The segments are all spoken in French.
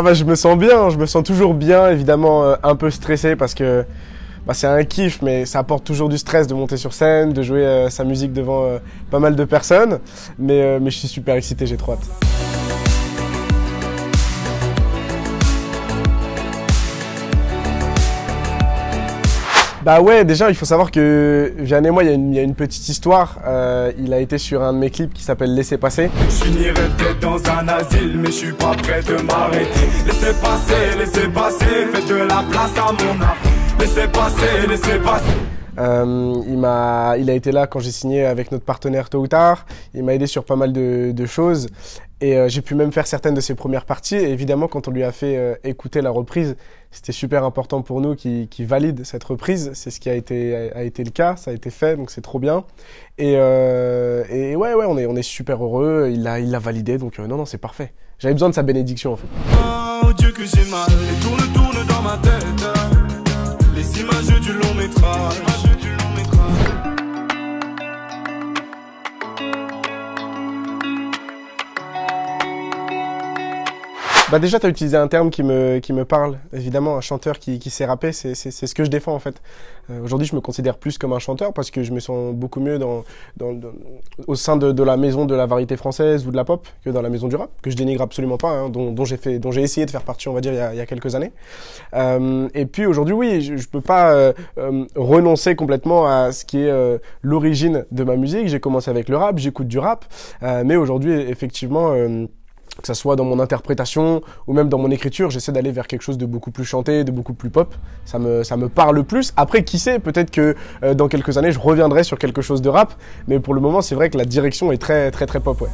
Ah bah je me sens bien, je me sens toujours bien, évidemment un peu stressé parce que c'est un kiff, mais ça apporte toujours du stress de monter sur scène, de jouer sa musique devant pas mal de personnes. Mais je suis super excité, j'ai trop hâte. Bah ouais, déjà il faut savoir que Vianney et moi il y a une petite histoire. Il a été sur un de mes clips qui s'appelle Laissez passer. Je finirai peut-être dans un asile, mais je suis pas prêt de m'arrêter. Laissez passer, faites de la place à mon art. Laissez passer. Il a été là quand j'ai signé avec notre partenaire Tôt ou Tard. Il m'a aidé sur pas mal de choses. Et j'ai pu même faire certaines de ses premières parties. Et évidemment, quand on lui a fait écouter la reprise, c'était super important pour nous qu'il valide cette reprise. C'est ce qui a été le cas, ça a été fait, donc c'est trop bien. Et ouais, on est super heureux. Il l'a validé, donc non, c'est parfait. J'avais besoin de sa bénédiction en fait. Oh Dieu que j'ai mal, et tourne dans ma tête. Les images du long métrage. Bah déjà, tu as utilisé un terme qui me parle, évidemment, un chanteur qui sait rapper, c'est ce que je défends en fait. Aujourd'hui, je me considère plus comme un chanteur parce que je me sens beaucoup mieux au sein de la maison de la variété française ou de la pop que dans la maison du rap, que je dénigre absolument pas, hein, dont j'ai essayé de faire partie, on va dire, il y a quelques années. Et puis aujourd'hui, oui, je peux pas renoncer complètement à ce qui est l'origine de ma musique. J'ai commencé avec le rap, j'écoute du rap, mais aujourd'hui, effectivement... que ça soit dans mon interprétation ou même dans mon écriture, j'essaie d'aller vers quelque chose de beaucoup plus chanté, de beaucoup plus pop. Ça me parle plus. Après, qui sait, peut-être que dans quelques années, je reviendrai sur quelque chose de rap. Mais pour le moment, c'est vrai que la direction est très pop, ouais.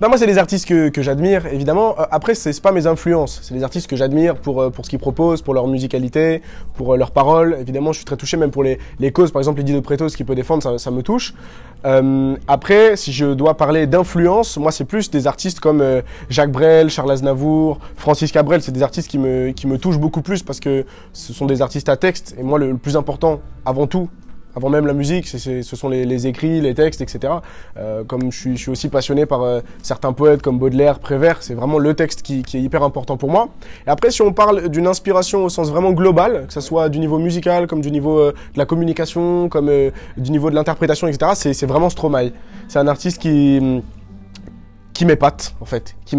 Non, moi, c'est des artistes que j'admire, évidemment. Après, c'est pas mes influences. C'est des artistes que j'admire pour ce qu'ils proposent, pour leur musicalité, pour leurs paroles. Évidemment, je suis très touché même pour les causes. Par exemple, Lydie de Préto, ce qu'il peut défendre, ça me touche. Après, si je dois parler d'influence, moi, c'est plus des artistes comme Jacques Brel, Charles Aznavour, Francis Cabrel. C'est des artistes qui me touchent beaucoup plus parce que ce sont des artistes à texte. Et moi, le plus important, avant tout, avant même la musique, ce sont les écrits, les textes, etc. Comme je suis aussi passionné par certains poètes comme Baudelaire, Prévert, c'est vraiment le texte qui est hyper important pour moi. Et après, si on parle d'une inspiration au sens vraiment global, que ce soit du niveau musical, comme du niveau de la communication, comme du niveau de l'interprétation, etc., c'est vraiment Stromae. C'est un artiste qui m'épate, en fait, qui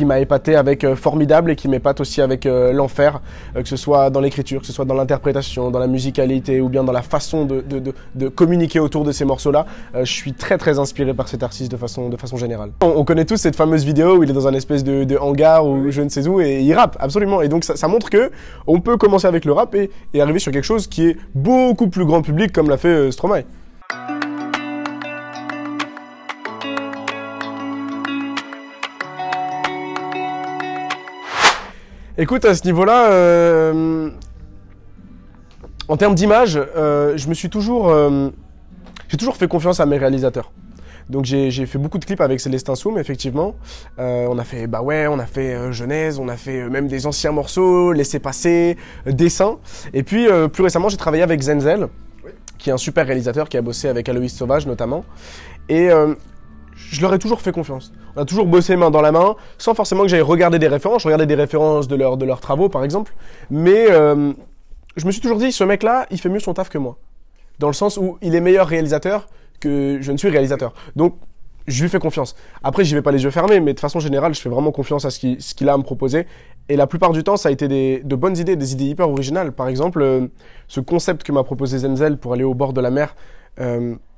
m'a épaté avec Formidable et qui m'épate aussi avec L'Enfer, que ce soit dans l'écriture, que ce soit dans l'interprétation, dans la musicalité ou bien dans la façon de communiquer autour de ces morceaux-là. Je suis très inspiré par cet artiste de façon générale. On connaît tous cette fameuse vidéo où il est dans un espèce de hangar ou je ne sais où et il rappe, absolument. Et donc ça montre que on peut commencer avec le rap et arriver sur quelque chose qui est beaucoup plus grand public comme l'a fait Stromae. Écoute, à ce niveau-là, en termes d'image, j'ai toujours fait confiance à mes réalisateurs. Donc j'ai fait beaucoup de clips avec Célestin Soum, effectivement. On a fait Genèse, on a fait même des anciens morceaux, Laissez passer, Dessin. Et puis plus récemment, j'ai travaillé avec Zenzel, qui est un super réalisateur, qui a bossé avec Aloïs Sauvage notamment. Et je leur ai toujours fait confiance. On a toujours bossé main dans la main, sans forcément que j'aille regarder des références. Je regardais des références de leurs travaux, par exemple. Mais je me suis toujours dit, ce mec-là, il fait mieux son taf que moi. Dans le sens où il est meilleur réalisateur que je ne suis réalisateur. Donc, je lui fais confiance. Après, j'y vais pas les yeux fermés, mais de façon générale, je fais vraiment confiance à ce qu'il a à me proposer. Et la plupart du temps, ça a été de bonnes idées, des idées hyper originales. Par exemple, ce concept que m'a proposé Zenzel pour aller au bord de la mer,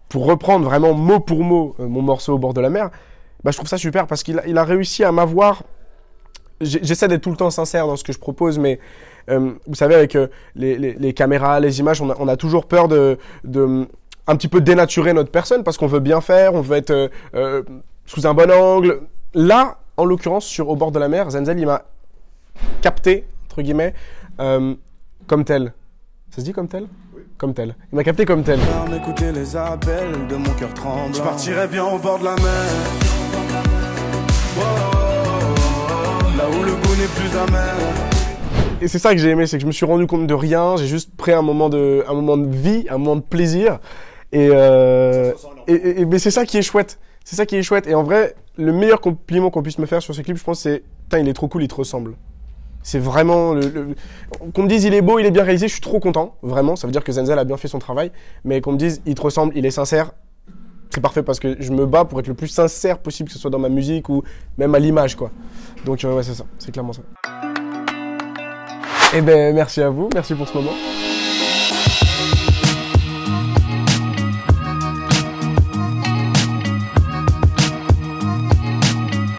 pour reprendre vraiment mot pour mot mon morceau au bord de la mer, bah, je trouve ça super parce qu'il a réussi à m'avoir... J'essaie d'être tout le temps sincère dans ce que je propose, mais vous savez, avec les caméras, les images, on a toujours peur de un petit peu dénaturer notre personne parce qu'on veut bien faire, on veut être sous un bon angle. Là, en l'occurrence, sur Au bord de la mer, Zenzel, il m'a capté, entre guillemets, comme tel. Ça se dit comme tel ? Oui. Comme tel. Il m'a capté comme tel. Écouter les appels de mon cœur tremblant. Je partirais bien au bord de la mer. Là où le goût n'est plus amer. Et c'est ça que j'ai aimé, c'est que je me suis rendu compte de rien, j'ai juste pris un moment de vie, un moment de plaisir. Mais c'est ça qui est chouette. C'est ça qui est chouette. Et en vrai, le meilleur compliment qu'on puisse me faire sur ce clip, je pense, c'est « Putain, il est trop cool, il te ressemble ». C'est vraiment... Qu'on me dise « Il est beau, il est bien réalisé », je suis trop content. Vraiment, ça veut dire que Zenzel a bien fait son travail. Mais qu'on me dise « Il te ressemble, il est sincère », c'est parfait parce que je me bats pour être le plus sincère possible, que ce soit dans ma musique ou même à l'image, quoi. Donc ouais, c'est ça. C'est clairement ça. Eh ben, merci à vous. Merci pour ce moment.